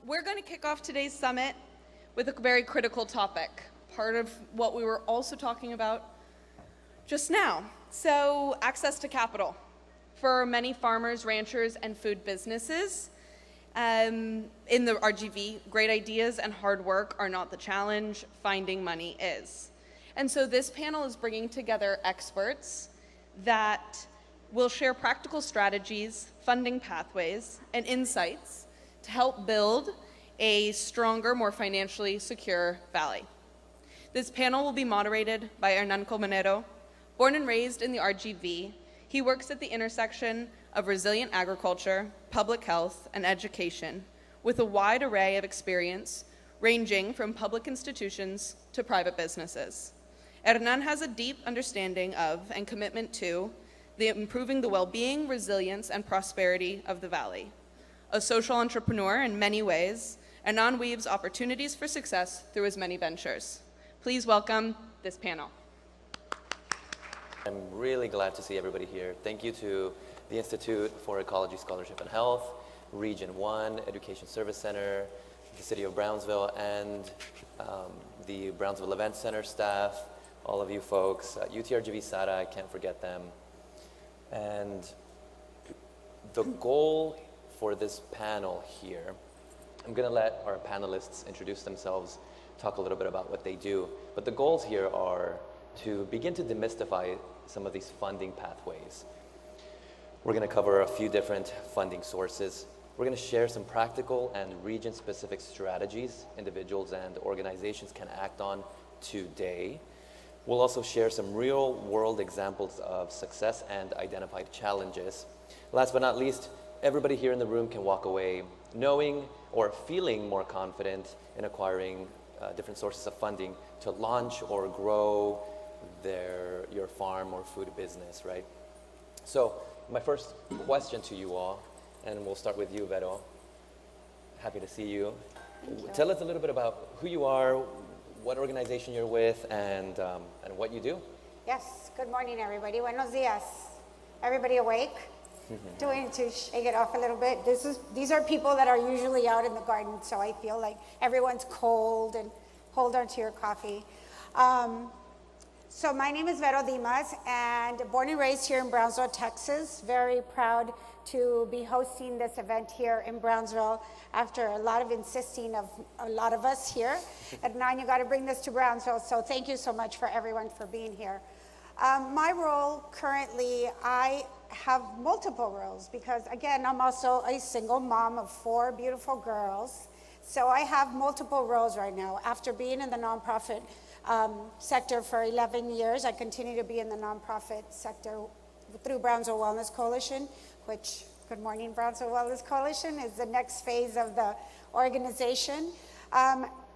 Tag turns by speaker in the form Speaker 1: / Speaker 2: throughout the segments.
Speaker 1: We're going to kick off today's summit with a very critical topic, part of what we were also talking about just now. So, access to capital for many farmers, ranchers, and food businesses. In the RGV, great ideas and hard work are not the challenge, finding money is. And so this panel is bringing together experts that will share practical strategies, funding pathways, and insights to help build a stronger, more financially secure valley. This panel will be moderated by Hernan Colmenero. Born and raised in the RGV, he works at the intersection of resilient agriculture, public health, and education with a wide array of experience ranging from public institutions to private businesses. Hernan has a deep understanding of and commitment to improving the well-being, resilience, and prosperity of the valley. A social entrepreneur in many ways, Hernan weaves opportunities for success through his many ventures. Please welcome this panel.
Speaker 2: I'm really glad to see everybody here. Thank you to the Institute for Ecology, Scholarship, and Health, Region 1, Education Service Center, the City of Brownsville, and the Brownsville Event Center staff, all of you folks, UTRGV SARA, I can't forget them. And the goal for this panel here, I'm going to let our panelists introduce themselves, talk a little bit about what they do, but the goals here are to begin to demystify some of these funding pathways. We're going to cover a few different funding sources. We're going to share some practical and region-specific strategies individuals and organizations can act on today. We'll also share some real-world examples of success and identified challenges. Last but not least, everybody here in the room can walk away knowing or feeling more confident in acquiring different sources of funding to launch or grow your farm or food business, right? So my first question to you all, and we'll start with you, Vero. Happy to see you.
Speaker 3: Thank you.
Speaker 2: Tell us a little bit about who you are, what organization you're with, and what you do.
Speaker 3: Yes, good morning, everybody. Buenos dias. Everybody awake? Doing to shake it off a little bit. These are people that are usually out in the garden, so I feel like everyone's cold and hold on to your coffee. So my name is Vero Dimas, and born and raised here in Brownsville, Texas. Very proud to be hosting this event here in Brownsville after a lot of insisting of a lot of us here. And now you got to bring this to Brownsville, so thank you so much for everyone for being here. My role currently, I have multiple roles because, again, I'm also a single mom of 4 beautiful girls. So I have multiple roles right now. After being in the nonprofit sector for 11 years, I continue to be in the nonprofit sector through Brownsville Wellness Coalition, which, good morning, Brownsville Wellness Coalition, is the next phase of the organization.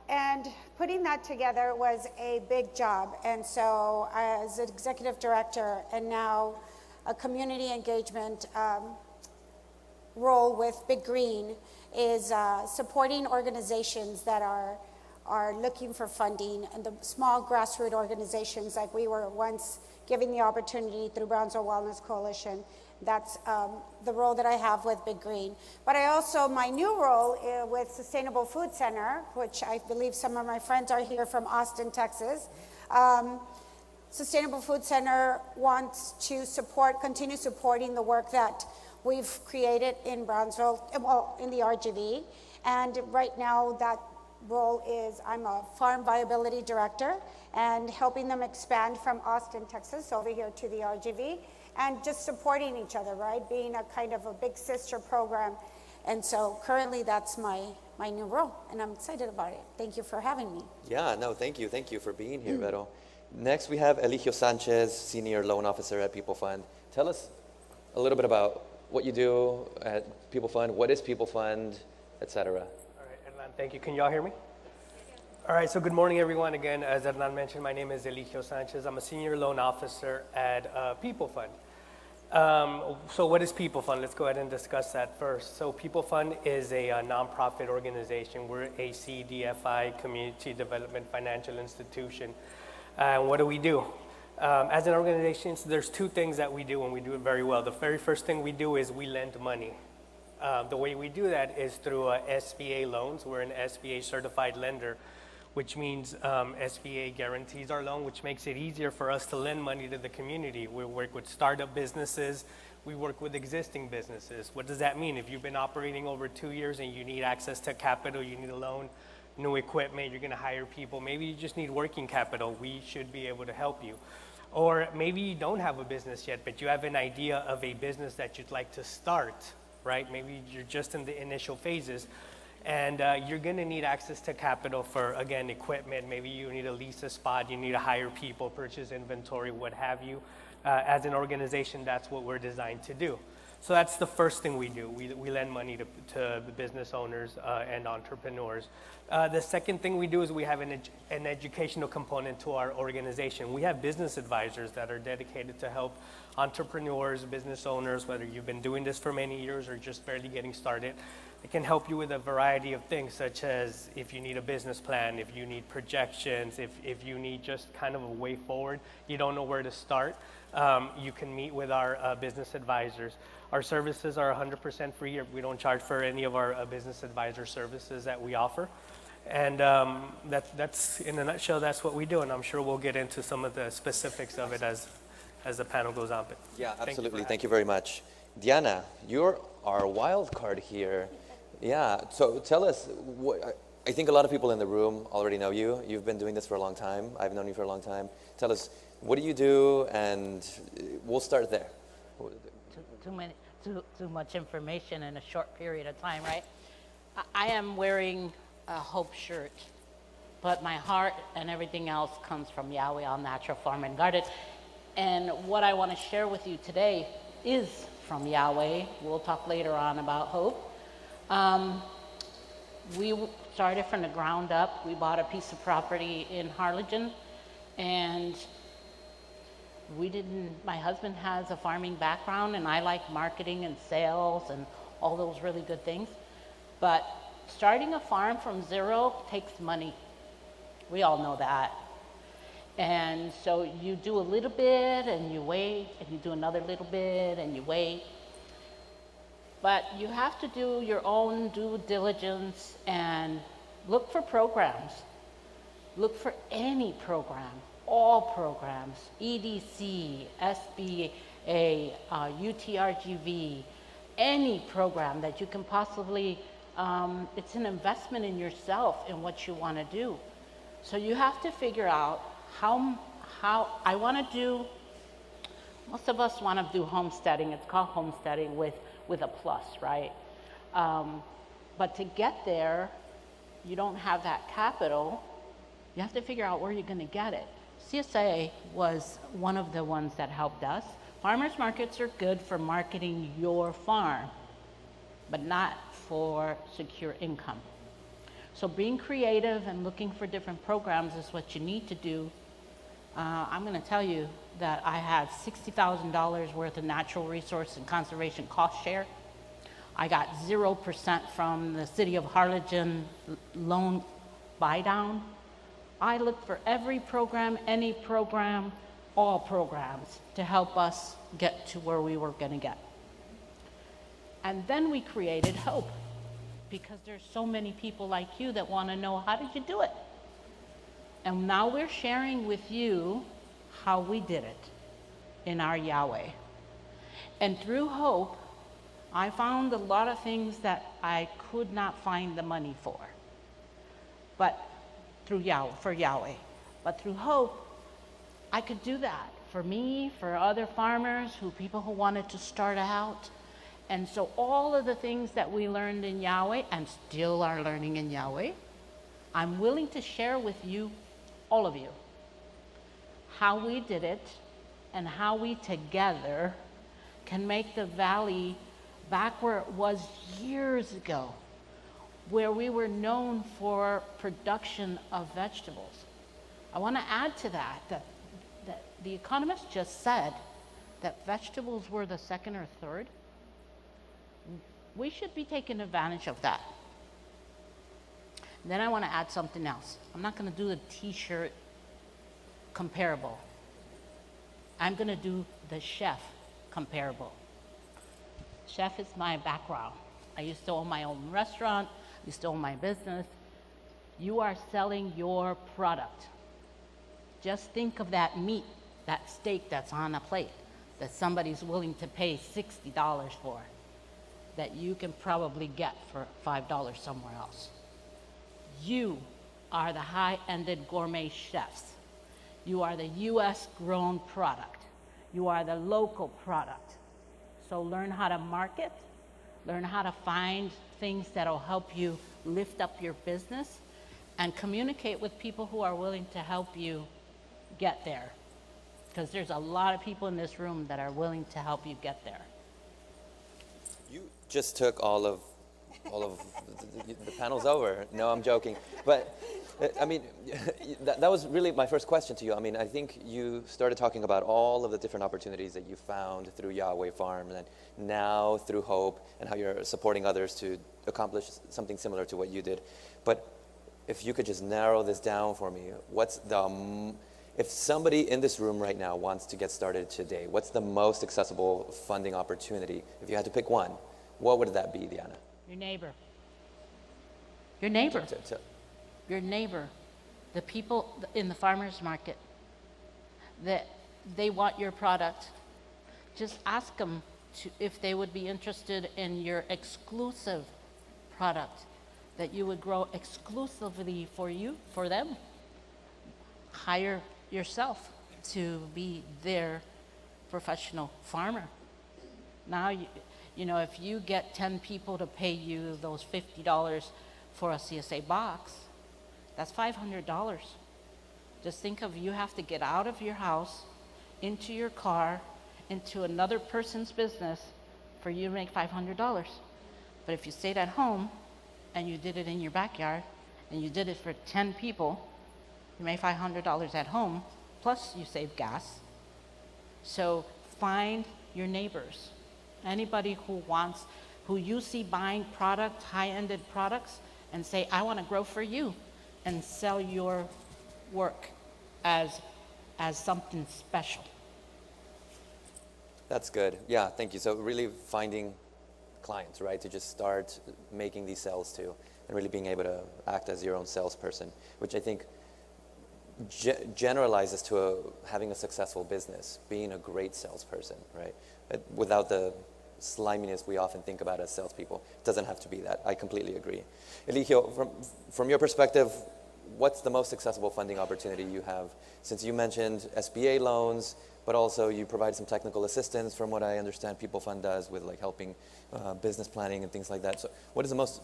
Speaker 3: And putting that together was a big job. And so as an executive director and now a community engagement role with Big Green is supporting organizations that are looking for funding, and the small grassroots organizations like we were once giving the opportunity through Brownsville Wellness Coalition. That's the role that I have with Big Green. But I also, my new role with Sustainable Food Center, which I believe some of my friends are here from Austin, Texas. Sustainable Food Center wants to continue supporting the work that we've created in Brownsville, well, in the RGV. And right now that role is I'm a farm viability director and helping them expand from Austin, Texas over here to the RGV and just supporting each other, right? Being a kind of a big sister program. And so currently that's my new role and I'm excited about it. Thank you for having me.
Speaker 2: Yeah, no, thank you. Thank you for being here, Vero. Next, we have Eligio Sanchez, Senior Loan Officer at People Fund. Tell us a little bit about what you do at People Fund, what is People Fund, etc.
Speaker 4: All right, Hernan, thank you. Can y'all hear me? All right, so good morning, everyone. Again, as Hernan mentioned, my name is Eligio Sanchez. I'm a Senior Loan Officer at People Fund. So what is People Fund? Let's go ahead and discuss that first. So People Fund is a nonprofit organization. We're a CDFI, Community Development Financial Institution. What do we do? As an organization, so there's 2 things that we do and we do it very well. The very first thing we do is we lend money. The way we do that is through SBA loans. We're an SBA certified lender, which means SBA guarantees our loan, which makes it easier for us to lend money to the community. We work with startup businesses. We work with existing businesses. What does that mean? If you've been operating over 2 years and you need access to capital, you need a loan, new equipment, you're gonna hire people, maybe you just need working capital, we should be able to help you. Or maybe you don't have a business yet, but you have an idea of a business that you'd like to start, right? Maybe you're just in the initial phases, and you're gonna need access to capital for, again, equipment. Maybe you need to lease a spot, you need to hire people, purchase inventory, what have you. As an organization, that's what we're designed to do. So that's the first thing we do. We lend money to business owners and entrepreneurs. The second thing we do is we have an educational component to our organization. We have business advisors that are dedicated to help entrepreneurs, business owners, whether you've been doing this for many years or just barely getting started. It can help you with a variety of things, such as if you need a business plan, if you need projections, if you need just kind of a way forward, you don't know where to start, you can meet with our business advisors. Our services are 100% free. We don't charge for any of our business advisor services that we offer. And that's, in a nutshell, that's what we do. And I'm sure we'll get into some of the specifics of it as the panel goes on. But
Speaker 2: Yeah, absolutely. Thank you very much. Diana, you're our wild card here. Yeah, so tell us, I think a lot of people in the room already know you. You've been doing this for a long time. I've known you for a long time. Tell us, what do you do? And we'll start there.
Speaker 5: Too much information in a short period of time, right? I am wearing a Hope shirt, but my heart and everything else comes from Yahweh All Natural Farm and Garden. And what I want to share with you today is from Yahweh. We'll talk later on about Hope. We started from the ground up. We bought a piece of property in Harlingen, and my husband has a farming background, and I like marketing and sales and all those really good things. But starting a farm from zero takes money. We all know that. And so you do a little bit and you wait, and you do another little bit and you wait. But you have to do your own due diligence and look for programs. Look for any program. All programs, EDC, SBA, UTRGV, any program that you can possibly, it's an investment in yourself and what you want to do. So you have to figure out how I want to do, most of us want to do homesteading. It's called homesteading with a plus, right? But to get there, you don't have that capital. You have to figure out where you're going to get it. CSA was one of the ones that helped us. Farmers markets are good for marketing your farm, but not for secure income. So being creative and looking for different programs is what you need to do. I'm going to tell you that I had $60,000 worth of natural resource and conservation cost share. I got 0% from the city of Harlingen loan buy down. I looked for every program, any program, all programs to help us get to where we were going to get. And then we created Hope, because there's so many people like you that want to know, how did you do it? And now we're sharing with you how we did it in our Yahweh. And through Hope, I found a lot of things that I could not find the money for. But for Yahweh. But through Hope, I could do that for me, for other farmers, people who wanted to start out. And so all of the things that we learned in Yahweh and still are learning in Yahweh, I'm willing to share with you, all of you, how we did it and how we together can make the valley back where it was years ago, where we were known for production of vegetables. I want to add to that the economist just said that vegetables were the second or third. We should be taking advantage of that. Then I want to add something else. I'm not going to do the t-shirt comparable. I'm going to do the chef comparable. Chef is my background. I used to own my own restaurant. I used to own my business. You are selling your product. Just think of that meat, that steak that's on a plate that somebody's willing to pay $60 for, that you can probably get for $5 somewhere else. You are the high-ended gourmet chefs. You are the US grown product. You are the local product. So learn how to market, learn how to find things that'll help you lift up your business, and communicate with people who are willing to help you get there. Because there's a lot of people in this room that are willing to help you get there.
Speaker 2: You just took all of the panels over. No, I'm joking. But I mean, that was really my first question to you. I mean, I think you started talking about all of the different opportunities that you found through Yahweh Farm and now through Hope, and how you're supporting others to accomplish something similar to what you did. But if you could just narrow this down for me, if somebody in this room right now wants to get started today, what's the most accessible funding opportunity? If you had to pick one, what would that be, Diana?
Speaker 5: Your neighbor. Your neighbor.
Speaker 2: To-
Speaker 5: Your neighbor. The people in the farmer's market that they want your product. Just ask them if they would be interested in your exclusive product that you would grow exclusively for them. Hire yourself to be their professional farmer. Now, you know, if you get 10 people to pay you those $50 for a CSA box, that's $500. Just think of, you have to get out of your house, into your car, into another person's business for you to make $500. But if you stayed at home and you did it in your backyard and you did it for 10 people, you made $500 at home, plus you save gas. So find your neighbors. Anybody who you see buying products, high-ended products, and say, I want to grow for you, and sell your work as something special.
Speaker 2: That's good. Yeah, thank you. So really finding clients, right, to just start making these sales to, and really being able to act as your own salesperson, which I think generalizes to having a successful business, being a great salesperson, right? Without the sliminess we often think about as salespeople. It doesn't have to be that. I completely agree. Eligio, from your perspective, what's the most accessible funding opportunity you have? Since you mentioned SBA loans, but also you provide some technical assistance, from what I understand People Fund does with like helping business planning and things like that. So what is the most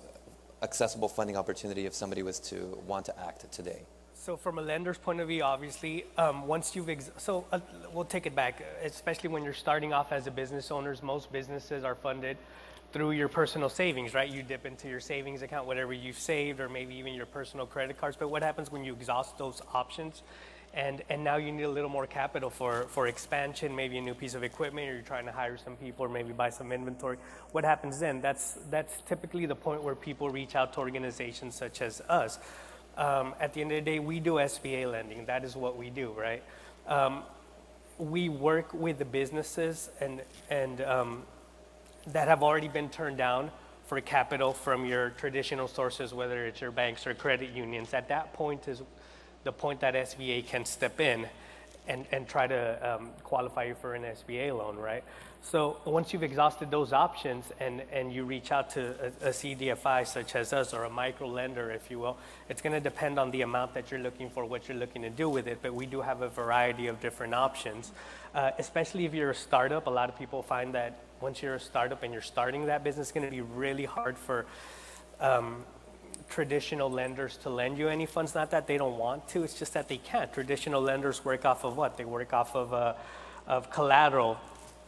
Speaker 2: accessible funding opportunity if somebody was to want to act today?
Speaker 4: So from a lender's point of view, obviously, once you've, we'll take it back, especially when you're starting off as a business owners, most businesses are funded through your personal savings, right? You dip into your savings account, whatever you've saved, or maybe even your personal credit cards. But what happens when you exhaust those options and now you need a little more capital for expansion, maybe a new piece of equipment, or you're trying to hire some people or maybe buy some inventory? What happens then? That's typically the point where people reach out to organizations such as us. At the end of the day, we do SBA lending. That is what we do, right? We work with the businesses and that have already been turned down for capital from your traditional sources, whether it's your banks or credit unions. At that point is the point that SBA can step in and try to qualify you for an SBA loan, right? So once you've exhausted those options and you reach out to a CDFI such as us, or a micro lender, if you will, it's going to depend on the amount that you're looking for, what you're looking to do with it. But we do have a variety of different options, especially if you're a startup. A lot of people find that once you're a startup and you're starting that business, it's going to be really hard for traditional lenders to lend you any funds. Not that they don't want to, it's just that they can't. Traditional lenders work off of what? They work off of collateral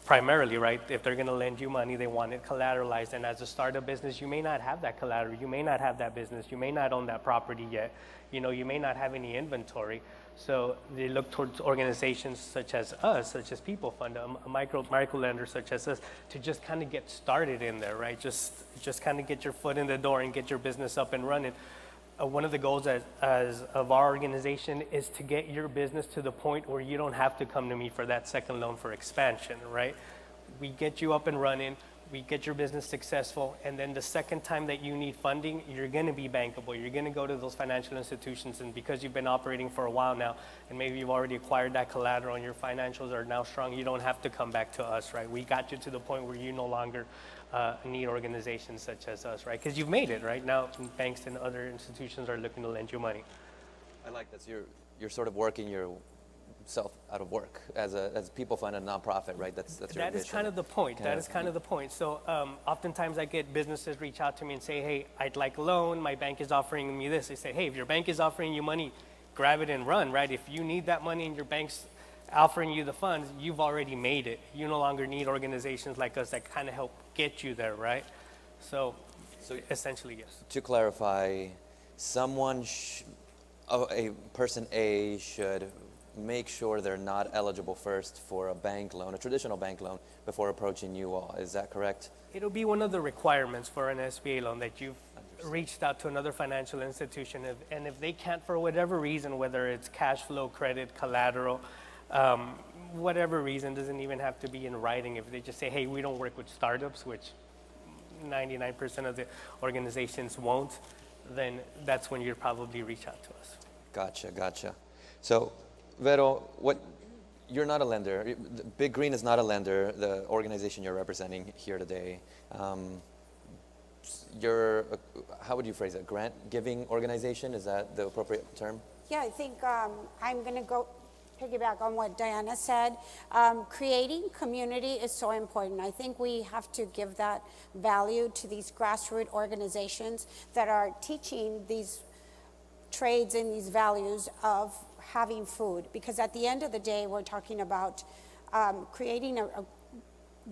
Speaker 4: primarily, right? If they're going to lend you money, they want it collateralized. And as a startup business, you may not have that collateral. You may not have that business. You may not own that property yet. You know, you may not have any inventory. So they look towards organizations such as us, such as People Fund, a micro lender such as us, to just kind of get started in there, right? Just kind of get your foot in the door and get your business up and running. One of the goals as of our organization is to get your business to the point where you don't have to come to me for that second loan for expansion, right? We get you up and running. we get your business successful, and then the second time that you need funding, you're going to be bankable. You're going to go to those financial institutions, and because you've been operating for a while now, and maybe you've already acquired that collateral and your financials are now strong, you don't have to come back to us, right? We got you to the point where you no longer need organizations such as us, right? Because you've made it, right? Now banks and other institutions are looking to lend you money.
Speaker 2: I like that you're sort of working yourself out of work as people fund a nonprofit, right? That's your
Speaker 4: That is
Speaker 2: mission.
Speaker 4: kind of the point.
Speaker 2: Okay.
Speaker 4: That is kind of the point. So oftentimes I get businesses reach out to me and say, hey, I'd like a loan. My bank is offering me this. They say, hey, if your bank is offering you money, grab it and run, right? If you need that money and your bank's offering you the funds, you've already made it. You no longer need organizations like us that kind of help get you there, right? So essentially, yes.
Speaker 2: To clarify, a person A should make sure they're not eligible first for a bank loan, a traditional bank loan, before approaching you all. Is that correct?
Speaker 4: It'll be one of the requirements for an SBA loan that you've reached out to another financial institution, and if they can't, for whatever reason, whether it's cash flow, credit, collateral, whatever reason, doesn't even have to be in writing. If they just say, hey, we don't work with startups, which 99% of the organizations won't, then that's when you'd probably reach out to us.
Speaker 2: Gotcha. So, Vero, you're not a lender. Big Green is not a lender, the organization you're representing here today. You're, how would you phrase it, grant-giving organization? Is that the appropriate term?
Speaker 3: Yeah, I think I'm going to go piggyback on what Diana said. Creating community is so important. I think we have to give that value to these grassroots organizations that are teaching these trades and these values of having food, because at the end of the day, we're talking about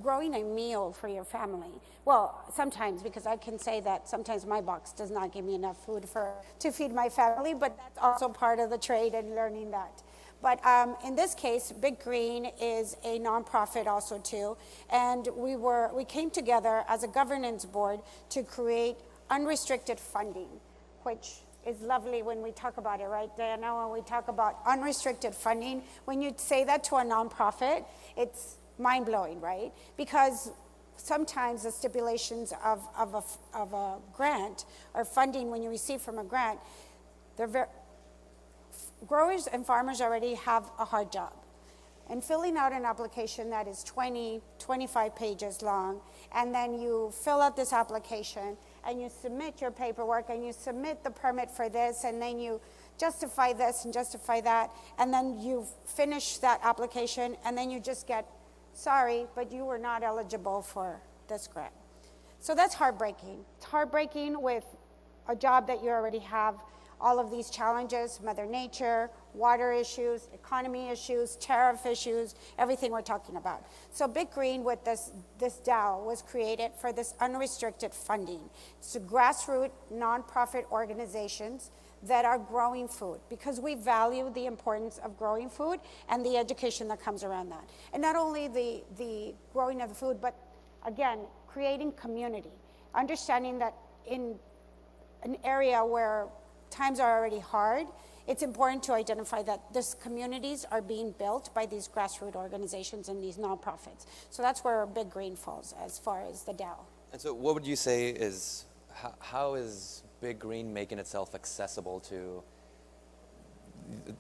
Speaker 3: growing a meal for your family. Well, sometimes, because I can say that sometimes my box does not give me enough food to feed my family, but that's also part of the trade and learning that. But in this case, Big Green is a nonprofit also too, and we came together as a governance board to create unrestricted funding, which is lovely when we talk about it, right, Diana? When we talk about unrestricted funding, when you say that to a nonprofit, it's mind-blowing, right? Because sometimes the stipulations of a grant or funding when you receive from a grant, growers and farmers already have a hard job. And filling out an application that is 20, 25 pages long, and then you fill out this application, and you submit your paperwork, and you submit the permit for this, and then you justify this and justify that, and then you finish that application, and then you just get, sorry, but you were not eligible for this grant. So that's heartbreaking. It's heartbreaking with a job that you already have, all of these challenges, Mother Nature, water issues, economy issues, tariff issues, everything we're talking about. So Big Green with this DAO was created for this unrestricted funding. It's a grassroots nonprofit organizations that are growing food, because we value the importance of growing food and the education that comes around that. And not only the growing of the food, but again, creating community, understanding that in an area where times are already hard, it's important to identify that these communities are being built by these grassroots organizations and these nonprofits. So that's where Big Green falls as far as the DAO.
Speaker 2: And so what would you say is, how is Big Green making itself accessible to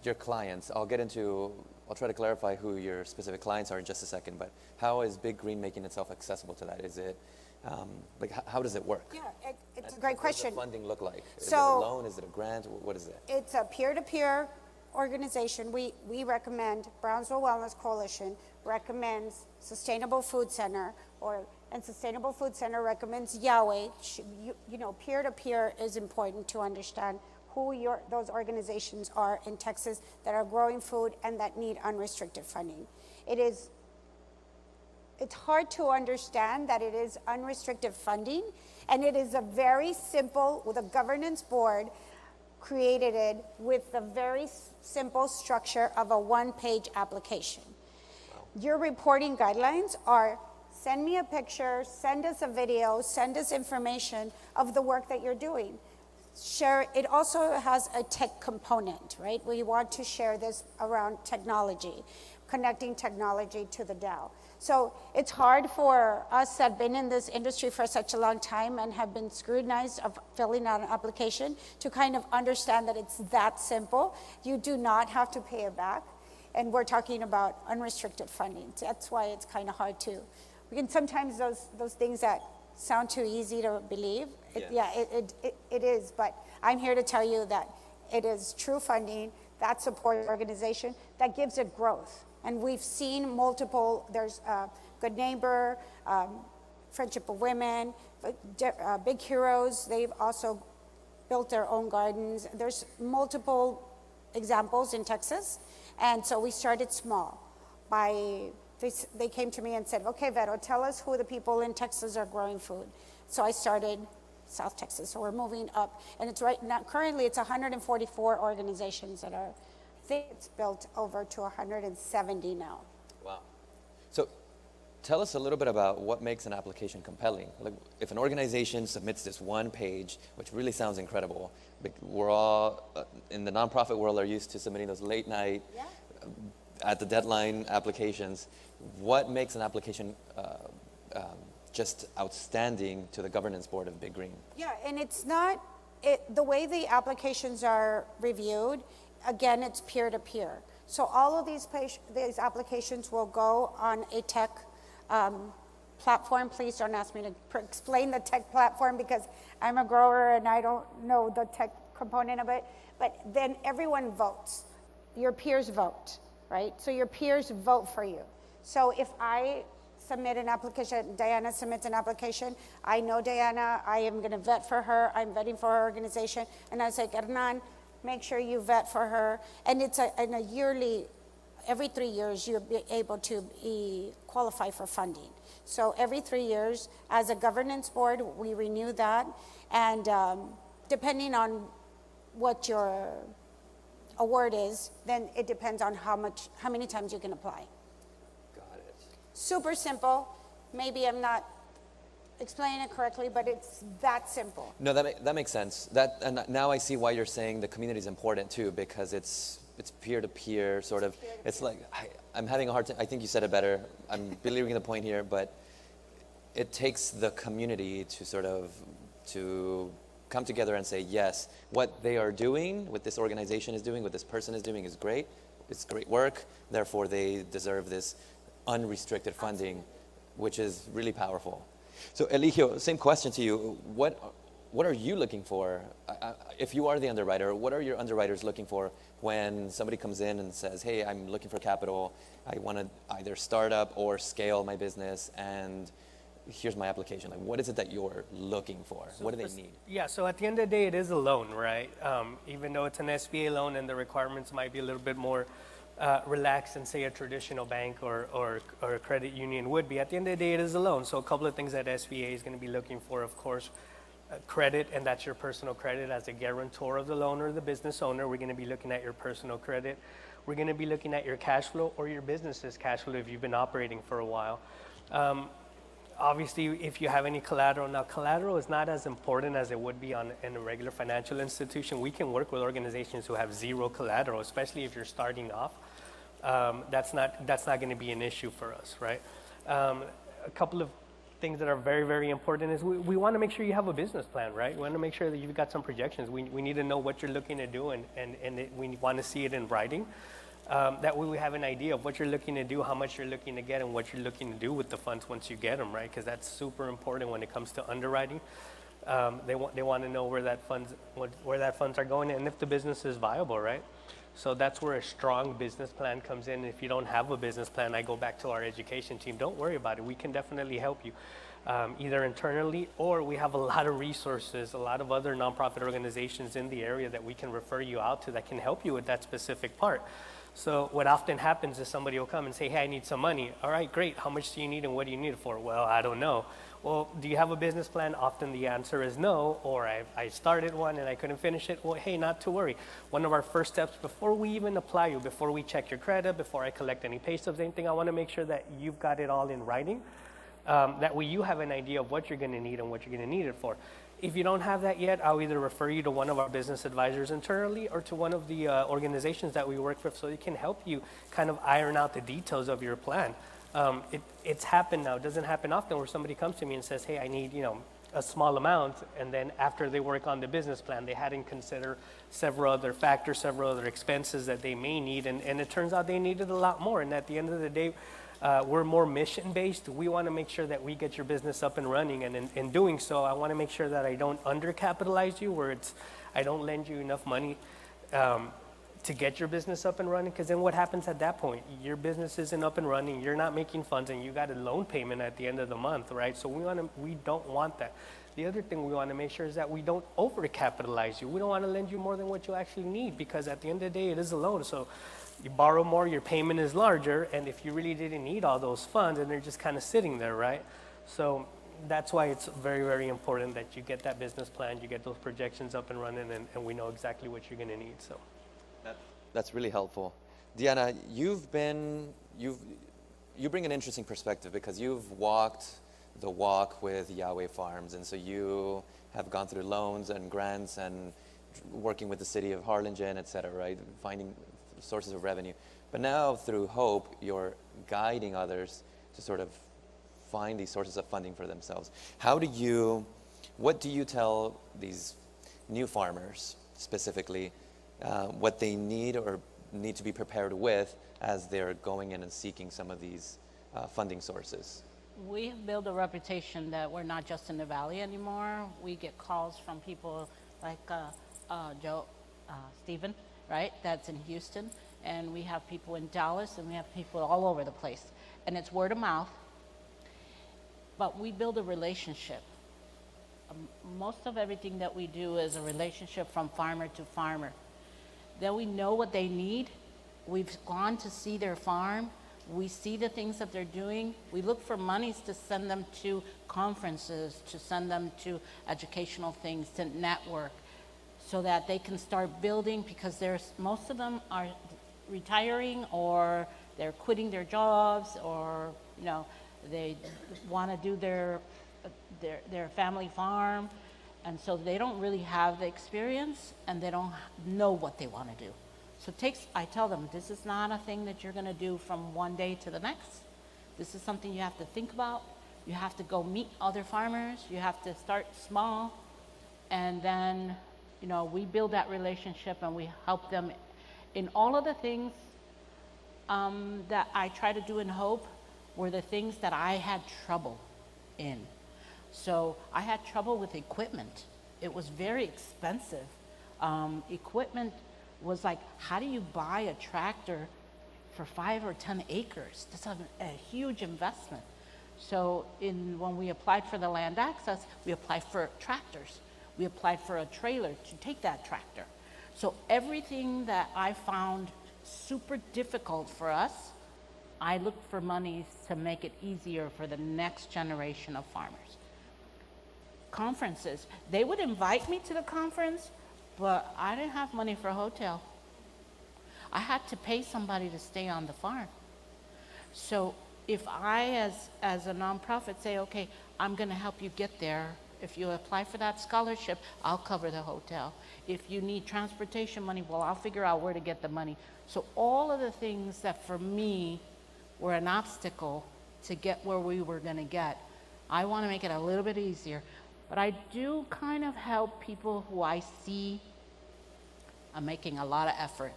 Speaker 2: your clients? I'll try to clarify who your specific clients are in just a second, but how is Big Green making itself accessible to that? Is it, how does it work?
Speaker 3: Yeah, it's a great question.
Speaker 2: What does the funding look like? Is it
Speaker 3: So-
Speaker 2: a loan? Is it a grant? What is it?
Speaker 3: It's a peer-to-peer organization. We recommend, Brownsville Wellness Coalition recommends Sustainable Food Center, and Sustainable Food Center recommends Yahweh. Peer-to-peer is important to understand who those organizations are in Texas that are growing food and that need unrestricted funding. It's hard to understand that it is unrestricted funding, and it is a very simple, with a governance board, created it with the very simple structure of a one-page application. Wow. Your reporting guidelines are, send me a picture, send us a video, send us information of the work that you're doing. Share. It also has a tech component, right? We want to share this around technology. connecting technology to the DAO. So it's hard for us that have been in this industry for such a long time and have been scrutinized of filling out an application to kind of understand that it's that simple. You do not have to pay it back. And we're talking about unrestricted funding. That's why it's kind of hard to. We can sometimes those things that sound too easy to believe. It is, but I'm here to tell you that it is true funding that supports the organization, that gives it growth. And we've seen multiple, there's Good Neighbor, Friendship of Women, Big Heroes, they've also built their own gardens. There's multiple examples in Texas. And so we started small. They came to me and said, okay, Vero, tell us who the people in Texas are growing food. So I started South Texas, so we're moving up. And it's right now, currently it's 144 organizations that are, I think it's built over to 170 now.
Speaker 2: Wow. So tell us a little bit about what makes an application compelling. Like, if an organization submits this one page, which really sounds incredible, but we're all in the nonprofit world are used to submitting those late night, at the deadline applications. What makes an application just outstanding to the governance board of Big Green? Yeah,
Speaker 3: and it's not, the way the applications are reviewed, again, it's peer-to-peer. So all of these applications will go on a tech platform. Please don't ask me to explain the tech platform because I'm a grower and I don't know the tech component of it. But then everyone votes. Your peers vote, right? So your peers vote for you. So if I submit an application, Diana submits an application, I know Diana, I am going to vet for her, I'm vetting for her organization, and I say, Hernan, make sure you vet for her. And it's in a yearly, every 3 years, you'll be able to qualify for funding. So every 3 years, as a governance board, we renew that. And depending on what your award is, then it depends on how many times you can apply.
Speaker 2: Got it.
Speaker 3: Super simple. Maybe I'm not explaining it correctly, but it's that simple.
Speaker 2: No, that makes sense. And now I see why you're saying the community is important too, because it's peer-to-peer sort of. It's like I'm having a hard time. I think you said it better. I'm believing the point here, but it takes the community to sort of to come together and say, yes, what they are doing, what this organization is doing, what this person is doing is great. It's great work. Therefore, they deserve this unrestricted funding, which is really powerful. So Eligio, same question to you. What are you looking for? If you are the underwriter, what are your underwriters looking for when somebody comes in and says, hey, I'm looking for capital. I want to either start up or scale my business, and here's my application. Like, what is it that you're looking for? So what do they need?
Speaker 4: Yeah, so at the end of the day, it is a loan, right? Even though it's an SBA loan and the requirements might be a little bit more relaxed than, say, a traditional bank or a credit union would be. At the end of the day, it is a loan. So a couple of things that SBA is going to be looking for, of course, credit, and that's your personal credit as a guarantor of the loan or the business owner. We're going to be looking at your personal credit. We're going to be looking at your cash flow or your business's cash flow if you've been operating for a while. Obviously, if you have any collateral, now collateral is not as important as it would be in a regular financial institution. We can work with organizations who have zero collateral, especially if you're starting off. That's not going to be an issue for us, right? A couple of things that are very, very important is we want to make sure you have a business plan, right? We want to make sure that you've got some projections. We need to know what you're looking to do, and we want to see it in writing. That way we have an idea of what you're looking to do, how much you're looking to get, and what you're looking to do with the funds once you get them, right? Because that's super important when it comes to underwriting. They want to know where that funds are going and if the business is viable, right? So that's where a strong business plan comes in. If you don't have a business plan, I go back to our education team. Don't worry about it. We can definitely help you, either internally, or we have a lot of resources, a lot of other nonprofit organizations in the area that we can refer you out to that can help you with that specific part. So what often happens is somebody will come and say, hey, I need some money. All right, great. How much do you need and what do you need it for? Well, I don't know. Well, do you have a business plan? Often the answer is no, or I started one and I couldn't finish it. Well, hey, not to worry. One of our first steps before we even apply you, before we check your credit, before I collect any pay stubs, anything, I want to make sure that you've got it all in writing. That way you have an idea of what you're going to need and what you're going to need it for. If you don't have that yet, I'll either refer you to one of our business advisors internally or to one of the organizations that we work with so they can help you kind of iron out the details of your plan. It's happened now. It doesn't happen often where somebody comes to me and says, hey, I need, a small amount, and then after they work on the business plan, they hadn't considered several other factors, several other expenses that they may need, and it turns out they needed a lot more. And at the end of the day, we're more mission-based. We want to make sure that we get your business up and running, and in doing so, I want to make sure that I don't undercapitalize you, where I don't lend you enough money to get your business up and running, because then what happens at that point? Your business isn't up and running, you're not making funds, and you got a loan payment at the end of the month, right? So we don't want that. The other thing we want to make sure is that we don't overcapitalize you. We don't want to lend you more than what you actually need, because at the end of the day, it is a loan. So you borrow more, your payment is larger, and if you really didn't need all those funds, and they're just kind of sitting there, right? So that's why it's very, very important that you get that business plan, you get those projections up and running, and we know exactly what you're going to need. So
Speaker 2: That's really helpful. Diana, you bring an interesting perspective because you've walked the walk with Yahweh Farms, and so you have gone through loans and grants and working with the city of Harlingen, et cetera, right? Finding sources of revenue. But now through Hope, you're guiding others to sort of find these sources of funding for themselves. What do you tell these new farmers specifically what they need or need to be prepared with as they're going in and seeking some of these funding sources?
Speaker 5: We have built a reputation that we're not just in the valley anymore. We get calls from people like Stephen, right? That's in Houston, and we have people in Dallas, and we have people all over the place. And it's word of mouth, but we build a relationship. Most of everything that we do is a relationship from farmer to farmer. Then we know what they need. We've gone to see their farm. We see the things that they're doing. We look for monies to send them to conferences, to send them to educational things, to network, so that they can start building, because most of them are retiring, or they're quitting their jobs, or they want to do their family farm. And so they don't really have the experience, and they don't know what they want to do. So I tell them, this is not a thing that you're going to do from one day to the next. This is something you have to think about. You have to go meet other farmers. You have to start small. And then, we build that relationship, and we help them in all of the things that I try to do in Hope were the things that I had trouble in. So I had trouble with equipment. It was very expensive. Equipment was like, how do you buy a tractor for 5 or 10 acres? That's a huge investment. So when we applied for the land access, we applied for tractors. We applied for a trailer to take that tractor. So everything that I found super difficult for us, I looked for monies to make it easier for the next generation of farmers. Conferences, they would invite me to the conference, but I didn't have money for a hotel. I had to pay somebody to stay on the farm. So if I, as a nonprofit, say, okay, I'm going to help you get there. If you apply for that scholarship, I'll cover the hotel. If you need transportation money, well, I'll figure out where to get the money. So all of the things that for me were an obstacle to get where we were going to get, I want to make it a little bit easier. But I do kind of help people who I see are making a lot of effort,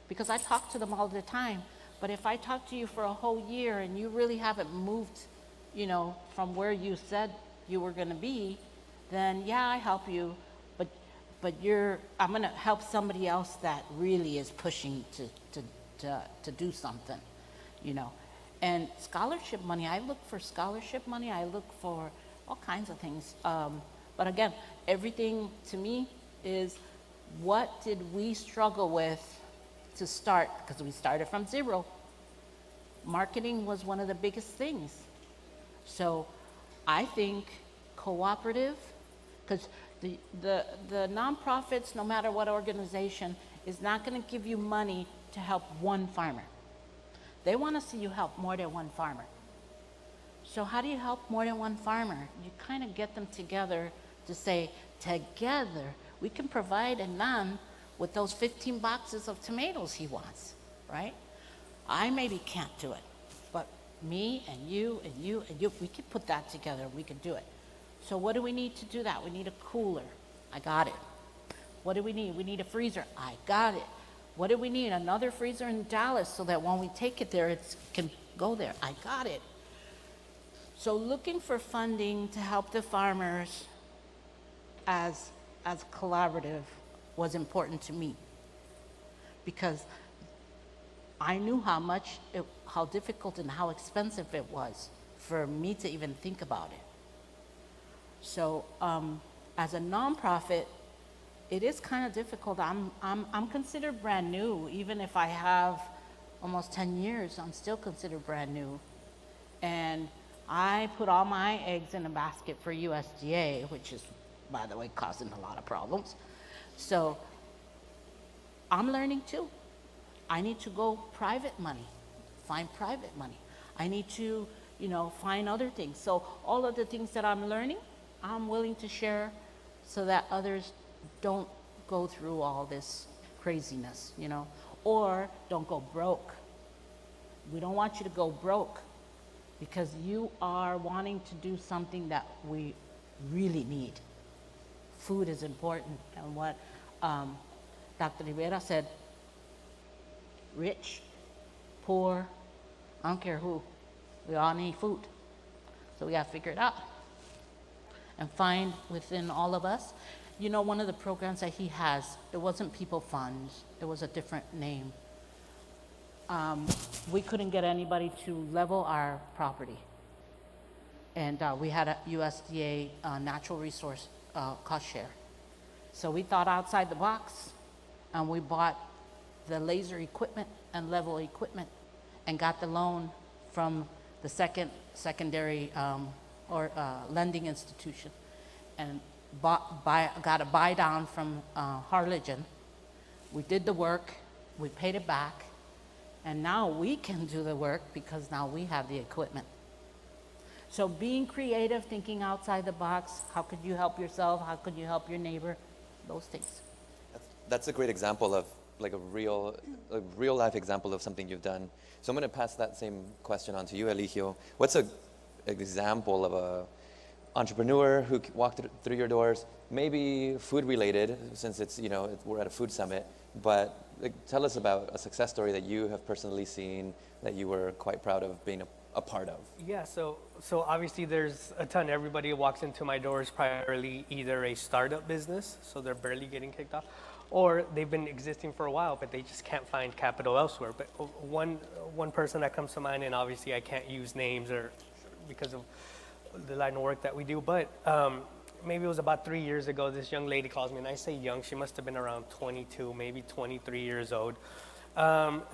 Speaker 5: because I talk to them all the time. But if I talk to you for a whole year and you really haven't moved, from where you said you were going to be, then yeah, I help you. But I'm going to help somebody else that really is pushing to do something, And scholarship money, I look for scholarship money. I look for all kinds of things. But again, everything to me is, what did we struggle with to start? Because we started from zero. Marketing was one of the biggest things. So I think cooperative, because the nonprofits, no matter what organization, is not going to give you money to help one farmer. They want to see you help more than one farmer. So how do you help more than one farmer? You kind of get them together to say, together, we can provide Hernan with those 15 boxes of tomatoes he wants, right? I maybe can't do it, but me and you and you and you, we can put that together, we can do it. So what do we need to do that? We need a cooler. I got it. What do we need? We need a freezer. I got it. What do we need? Another freezer in Dallas so that when we take it there, it can go there. I got it. So looking for funding to help the farmers as collaborative was important to me, because I knew how difficult and how expensive it was for me to even think about it. So as a nonprofit, it is kind of difficult. I'm considered brand new. Even if I have almost 10 years, I'm still considered brand new. And I put all my eggs in a basket for USDA, which is, by the way, causing a lot of problems. So I'm learning too. I need to go private money, find private money. I need to, find other things. So all of the things that I'm learning, I'm willing to share so that others don't go through all this craziness, or don't go broke. We don't want you to go broke because you are wanting to do something that we really need. Food is important, and what Dr. Rivera said, rich, poor, I don't care who, we all need food. So we got to figure it out and find within all of us. One of the programs that he has, it wasn't People Funds, it was a different name. We couldn't get anybody to level our property. And we had a USDA natural resource cost share. So we thought outside the box, and we bought the laser equipment and level equipment and got the loan from the secondary lending institution, and got a buy down from Harlingen. We did the work, we paid it back, and now we can do the work because now we have the equipment. So being creative, thinking outside the box, how could you help yourself, how could you help your neighbor, those things.
Speaker 2: That's a great example of like a real life example of something you've done. So I'm going to pass that same question on to you, Eligio. What's an example of a entrepreneur who walked through your doors, maybe food related, since we're at a food summit, but tell us about a success story that you have personally seen that you were quite proud of being a part of.
Speaker 4: Yeah, so obviously there's a ton. Everybody who walks into my doors primarily either a startup business, so they're barely getting kicked off, or they've been existing for a while, but they just can't find capital elsewhere. But one person that comes to mind, and obviously I can't use names or because of the line of work that we do, but maybe it was about 3 years ago, this young lady calls me, and I say young, she must have been around 22, maybe 23 years old.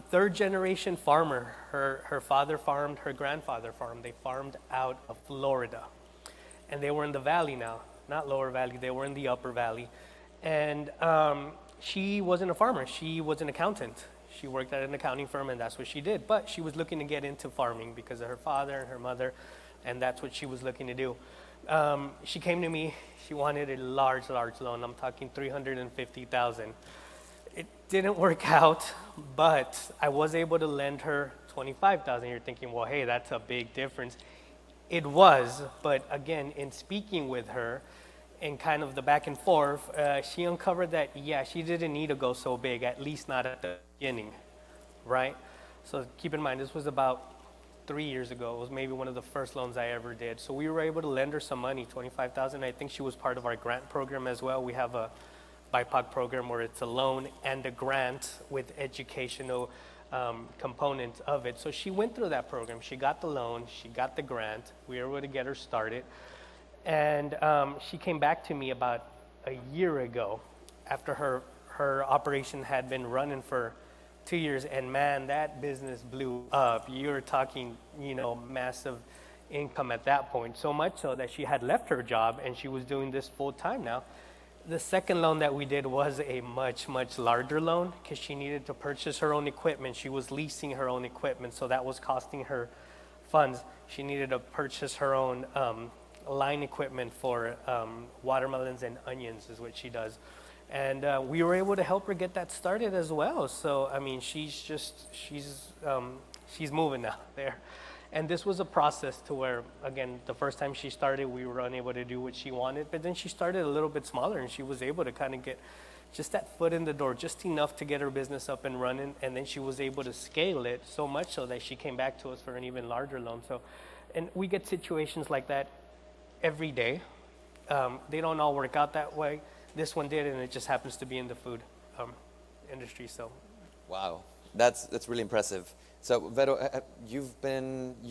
Speaker 4: Third generation farmer. Her father farmed, her grandfather farmed. They farmed out of Florida. And they were in the valley now, not lower valley, they were in the upper valley. And she wasn't a farmer, she was an accountant. She worked at an accounting firm, and that's what she did. But she was looking to get into farming because of her father and her mother, and that's what she was looking to do. She came to me, she wanted a large loan. I'm talking $350,000. It didn't work out, but I was able to lend her $25,000. You're thinking, well, hey, that's a big difference. It was, but again, in speaking with her and kind of the back and forth, she uncovered that, yeah, she didn't need to go so big, at least not at the beginning, right? So keep in mind, this was about 3 years ago. It was maybe one of the first loans I ever did. So we were able to lend her some money, $25,000. I think she was part of our grant program as well. We have a BIPOC program where it's a loan and a grant with educational component of it. So she went through that program. She got the loan, she got the grant. We were able to get her started. And she came back to me about a year ago after her operation had been running for 2 years, and man, that business blew up. You're talking, massive income at that point, so much so that she had left her job and she was doing this full time now. The second loan that we did was a much, much larger loan because she needed to purchase her own equipment. She was leasing her own equipment, so that was costing her funds. She needed to purchase her own line equipment for watermelons and onions is what she does. And we were able to help her get that started as well. So, I mean, she's moving now there. And this was a process to where, again, the first time she started, we were unable to do what she wanted, but then she started a little bit smaller and she was able to kind of get just that foot in the door, just enough to get her business up and running. And then she was able to scale it so much so that she came back to us for an even larger loan. So, and we get situations like that every day. They don't all work out that way. This one did, and it just happens to be in the food industry. So,
Speaker 2: Wow, that's really impressive. So, Vero, you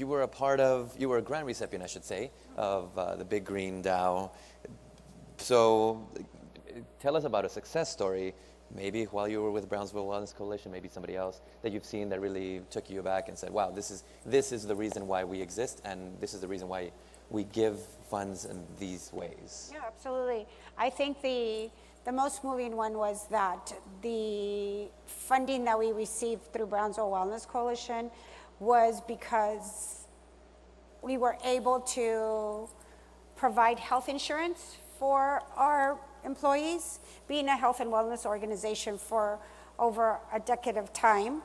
Speaker 2: were a grant recipient, I should say, of the Big Green DAO. So, tell us about a success story, maybe while you were with Brownsville Wellness Coalition, maybe somebody else that you've seen that really took you aback and said, wow, this is the reason why we exist, and this is the reason why we give funds in these ways.
Speaker 3: Yeah, absolutely. I think the most moving one was that the funding that we received through Brownsville Wellness Coalition was because we were able to provide health insurance for our employees. Being a health and wellness organization for over a decade of time,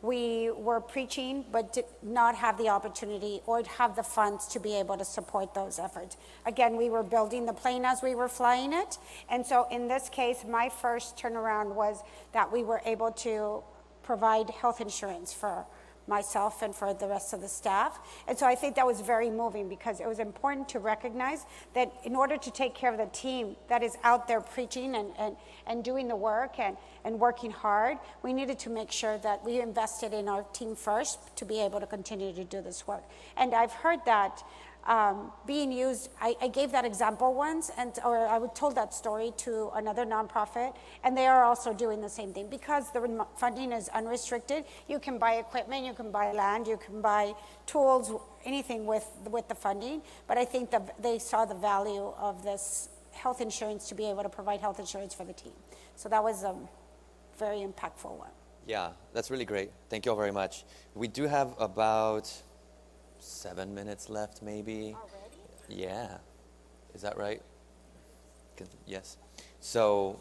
Speaker 3: we were preaching but did not have the opportunity or have the funds to be able to support those efforts. Again, we were building the plane as we were flying it. And so in this case, my first turnaround was that we were able to provide health insurance for myself and for the rest of the staff. And so I think that was very moving because it was important to recognize that in order to take care of the team that is out there preaching and doing the work and working hard, we needed to make sure that we invested in our team first to be able to continue to do this work. And I've heard that being used, I gave that example once, or I told that story to another nonprofit, and they are also doing the same thing. Because the funding is unrestricted, you can buy equipment, you can buy land, you can buy tools, anything with the funding. But I think that they saw the value of this health insurance to be able to provide health insurance for the team. So that was a very impactful one.
Speaker 2: Yeah, that's really great. Thank you all very much. We do have about 7 minutes left, maybe.
Speaker 3: Already?
Speaker 2: Yeah. Is that right? Yes. So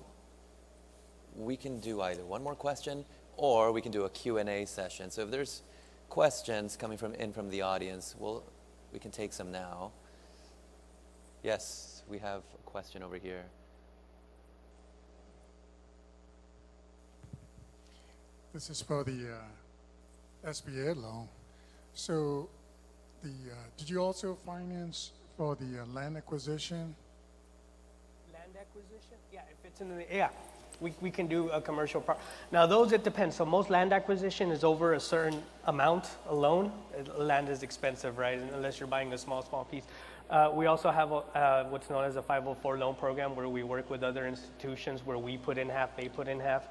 Speaker 2: we can do either one more question or we can do a Q&A session. So if there's questions coming from the audience, we can take some now. Yes, we have a question over here.
Speaker 6: This is for the SBA loan. So did you also finance for the land acquisition?
Speaker 4: land acquisition? Yeah, if it's in the, yeah, we can do a commercial Now those, it depends. So most land acquisition is over a certain amount alone. Land is expensive, right? Unless you're buying a small piece. We also have what's known as a 504 loan program where we work with other institutions where we put in half, they put in half,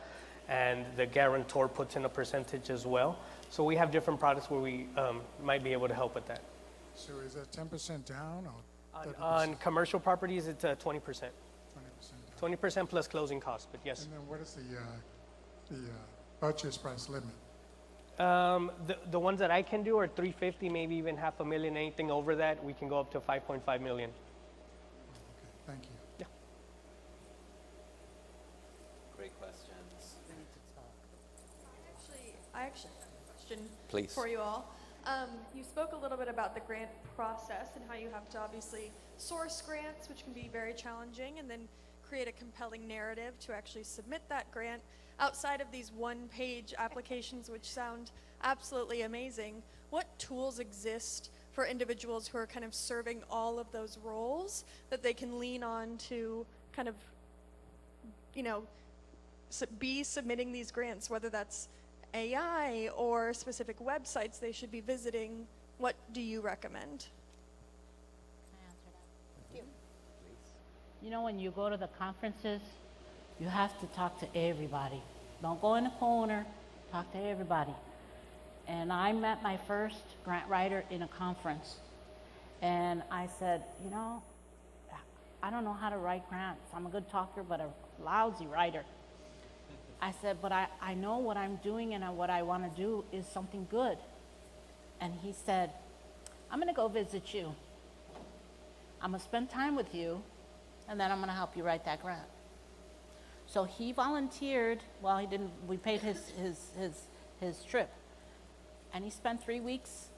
Speaker 4: and the guarantor puts in a percentage as well. So we have different products where we might be able to help with that.
Speaker 6: So is that 10% down or 30%?
Speaker 4: On commercial properties, it's 20%.
Speaker 6: 20% down.
Speaker 4: 20% plus closing costs, but yes.
Speaker 6: And then what is the purchase price limit?
Speaker 4: The ones that I can do are 350, maybe even $500,000. Anything over that, we can go up to 5.5 million.
Speaker 6: Okay, thank you.
Speaker 4: Yeah.
Speaker 2: Great questions.
Speaker 7: I actually have a question
Speaker 2: Please.
Speaker 7: for you all. You spoke a little bit about the grant process and how you have to obviously source grants, which can be very challenging, and then create a compelling narrative to actually submit that grant. Outside of these one-page applications, which sound absolutely amazing, what tools exist for individuals who are kind of serving all of those roles that they can lean on to kind of, you know, be submitting these grants, whether that's AI or specific websites they should be visiting? What do you recommend?
Speaker 5: Can I answer that? You know, when you go to the conferences, you have to talk to everybody. Don't go in a corner, talk to everybody. And I met my first grant writer in a conference. And I said, you know, I don't know how to write grants. I'm a good talker, but a lousy writer. I said, but I know what I'm doing and what I want to do is something good. And he said, I'm going to go visit you. I'm gonna spend time with you, and then I'm gonna help you write that grant. So he volunteered, well, he didn't, we paid his trip. And he spent 3 weeks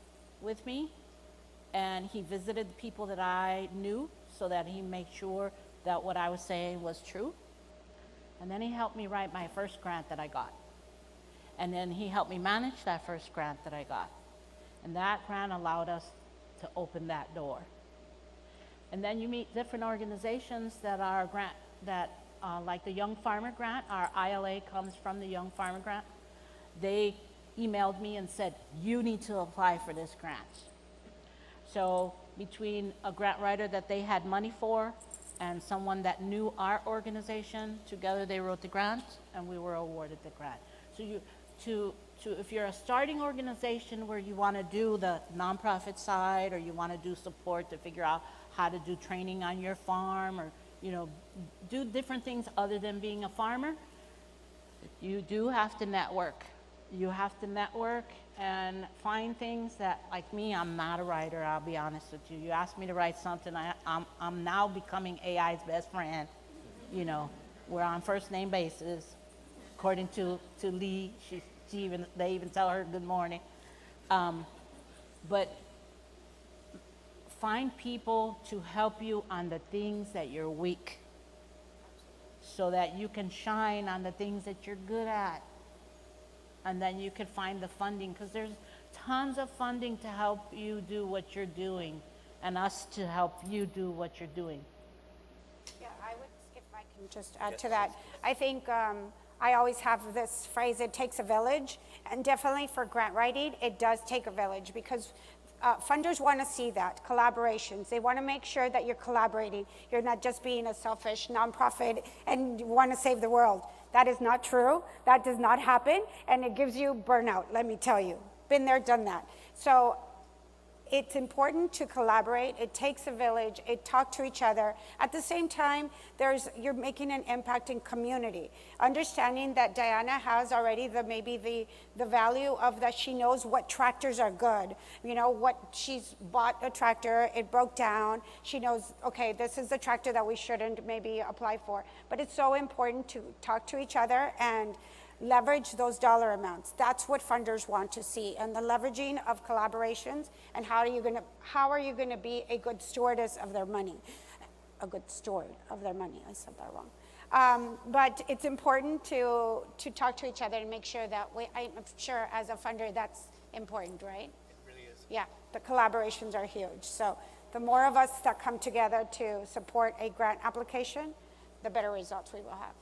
Speaker 5: with me, and he visited the people that I knew so that he made sure that what I was saying was true. And then he helped me write my first grant that I got. And then he helped me manage that first grant that I got. And that grant allowed us to open that door. And then you meet different organizations that are grant, that like the Young Farmer Grant, our ILA comes from the Young Farmer Grant. They emailed me and said, you need to apply for this grant. So between a grant writer that they had money for and someone that knew our organization, together they wrote the grant and we were awarded the grant. So if you're a starting organization where you want to do the nonprofit side, or you want to do support to figure out how to do training on your farm, or do different things other than being a farmer, you do have to network. You have to network and find things that, like me, I'm not a writer, I'll be honest with you. You ask me to write something, I'm now becoming AI's best friend. We're on first name basis. According to Lee, they even tell her good morning. But find people to help you on the things that you're weak, so that you can shine on the things that you're good at. And then you can find the funding, because there's tons of funding to help you do what you're doing, and us to help you do what you're doing.
Speaker 3: Yeah, I would, if I can just add to that. I think I always have this phrase, it takes a village, and definitely for grant writing, it does take a village, because funders want to see that, collaborations. They want to make sure that you're collaborating. You're not just being a selfish nonprofit and you want to save the world. That is not true. That does not happen, and it gives you burnout, let me tell you. Been there, done that. So it's important to collaborate. It takes a village. It talk to each other. At the same time, you're making an impact in community. Understanding that Diana has already the value of that, she knows what tractors are good. She's bought a tractor, it broke down. She knows, okay, this is the tractor that we shouldn't maybe apply for. But it's so important to talk to each other and leverage those dollar amounts. That's what funders want to see, and the leveraging of collaborations, and how are you going to be a good stewardess of their money, a good steward of their money. I said that wrong. But it's important to talk to each other and make sure that I'm sure as a funder that's important, right? It really is. Yeah, the collaborations are huge. So the more of us that come together to support a grant application, the better results we will have.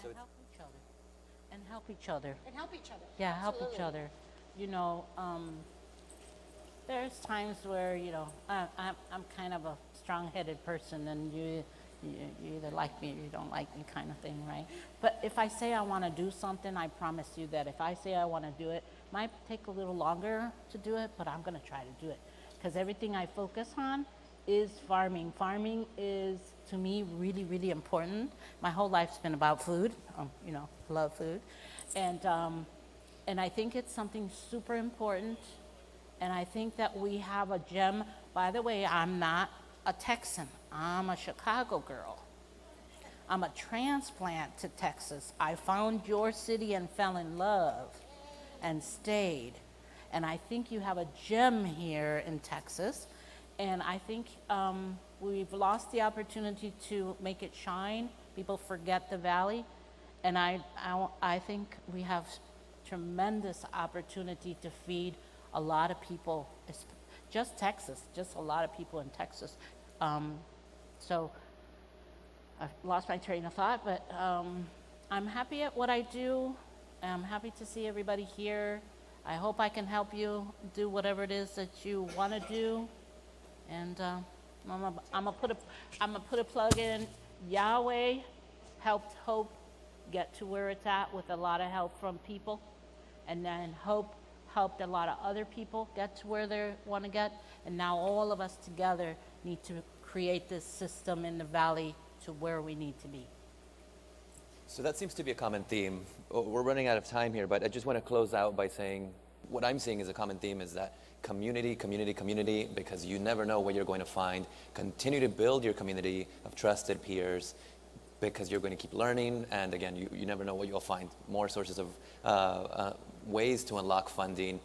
Speaker 5: And help each other. And help each other.
Speaker 3: And help each other.
Speaker 5: Yeah,
Speaker 3: Absolutely.
Speaker 5: help each other. There's times where, I'm kind of a strong-headed person, and you either like me or you don't like me, kind of thing, right? But if I say I want to do something, I promise you that if I say I want to do it, it might take a little longer to do it, but I'm going to try to do it. Because everything I focus on is farming. Farming is, to me, really, really important. My whole life's been about food. Love food. And I think it's something super important. And I think that we have a gem. By the way, I'm not a Texan. I'm a Chicago girl. I'm a transplant to Texas. I found your city and fell in love and stayed. And I think you have a gem here in Texas. And I think we've lost the opportunity to make it shine. People forget the valley. And I think we have tremendous opportunity to feed a lot of people, just Texas, just a lot of people in Texas. So I've lost my train of thought, but I'm happy at what I do. I'm happy to see everybody here. I hope I can help you do whatever it is that you want to do. And I'm gonna put a plug in. Yahweh helped Hope get to where it's at with a lot of help from people, and then Hope helped a lot of other people get to where they want to get, and now all of us together need to create this system in the valley to where we need to be.
Speaker 2: So that seems to be a common theme. We're running out of time here, but I just want to close out by saying what I'm seeing as a common theme is that community, community, community, because you never know what you're going to find. Continue to build your community of trusted peers, because you're going to keep learning, and again, you never know what you'll find. More sources of ways to unlock funding,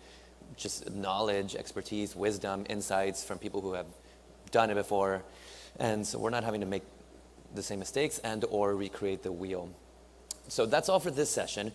Speaker 2: just knowledge, expertise, wisdom, insights from people who have done it before. And so we're not having to make the same mistakes and or recreate the wheel. So that's all for this session.